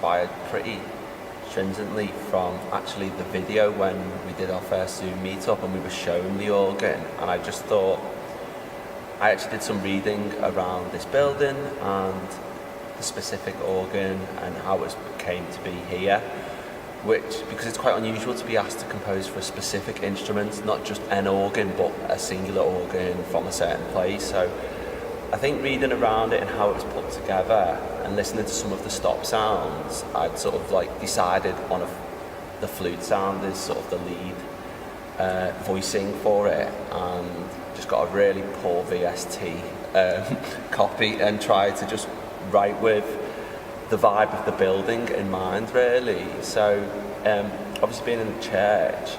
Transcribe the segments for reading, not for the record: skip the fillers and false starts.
inspired pretty stringently from actually the video when we did our first Zoom meetup and we were shown the organ, and I just thought, I actually did some reading around this building and the specific organ and how it came to be here, which, because it's quite unusual to be asked to compose for a specific instrument, not just an organ but a singular organ from a certain place. So I think reading around it and how it was put together and listening to some of the stop sounds, I'd sort of like decided on the flute sound is sort of the lead voicing for it, and just got a really poor VST copy and tried to just write with the vibe of the building in mind, really. So obviously being in the church,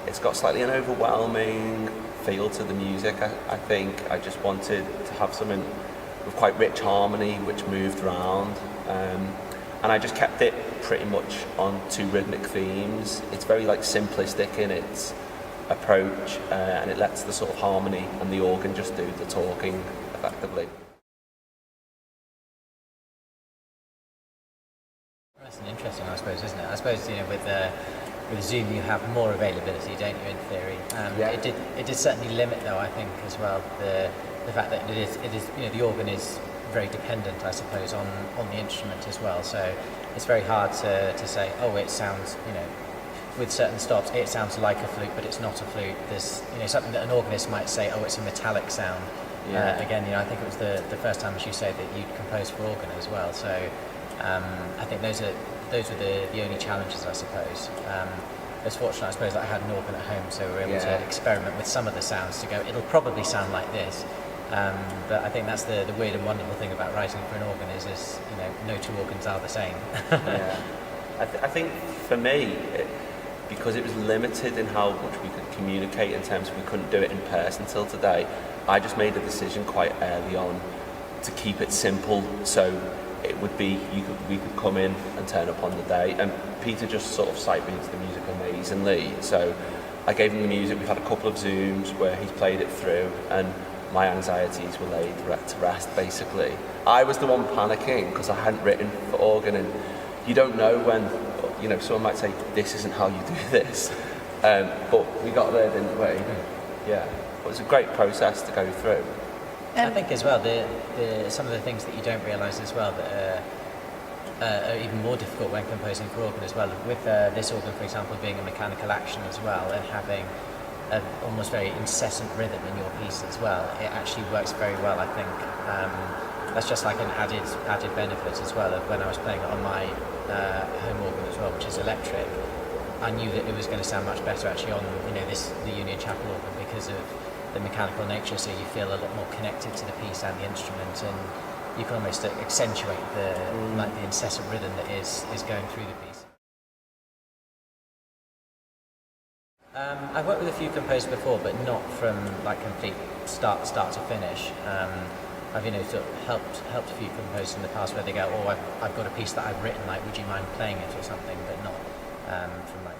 it's got slightly an overwhelming feel to the music. I think I just wanted to have something with quite rich harmony which moved around, and I just kept it pretty much on two rhythmic themes. It's very like simplistic in its approach, and it lets the sort of harmony and the organ just do the talking effectively. That's an interesting, I suppose, isn't it? I suppose, you know, with Zoom you have more availability, don't you, in theory? Yeah. It did certainly limit, though, I think, as well, the fact that it is, you know, the organ is very dependent, I suppose, on the instrument as well. So it's very hard to say, oh, it sounds, you know, with certain stops, it sounds like a flute, but it's not a flute. There's, you know, something that an organist might say, oh, it's a metallic sound. Yeah. Again, you know, I think it was the first time, as you say, that you'd composed for organ as well. So I think those were the only challenges, I suppose. It's fortunate, I suppose, that I had an organ at home, so we were able to experiment with some of the sounds to go, it'll probably sound like this. But I think that's the weird and wonderful thing about writing for an organ is you know, no two organs are the same. Yeah. I think for me, because it was limited in how much we could communicate in terms of we couldn't do it in person till today, I just made a decision quite early on to keep it simple, so it would be, we could come in and turn up on the day, and Peter just sort of sight reads the music amazingly, so I gave him the music. We've had a couple of Zooms where he's played it through and my anxieties were laid to rest, basically. I was the one panicking because I hadn't written for organ, and you don't know when, you know, someone might say, this isn't how you do this, but we got there, didn't we? Yeah, it was a great process to go through. I think as well, some of the things that you don't realise as well that are even more difficult when composing for organ as well, with this organ, for example, being a mechanical action as well, and having an almost very incessant rhythm in your piece as well, it actually works very well, I think. That's just like an added benefit as well of when I was playing it on my home organ as well, which is electric. I knew that it was going to sound much better actually on, you know, the Union Chapel organ because of the mechanical nature, so you feel a lot more connected to the piece and the instrument, and you can almost accentuate the incessant rhythm that is going through the piece. I've worked with a few composers before, but not from like complete start to finish. I've, you know, sort of helped a few composers in the past where they go, oh, I've got a piece that I've written, like, would you mind playing it or something, but not from like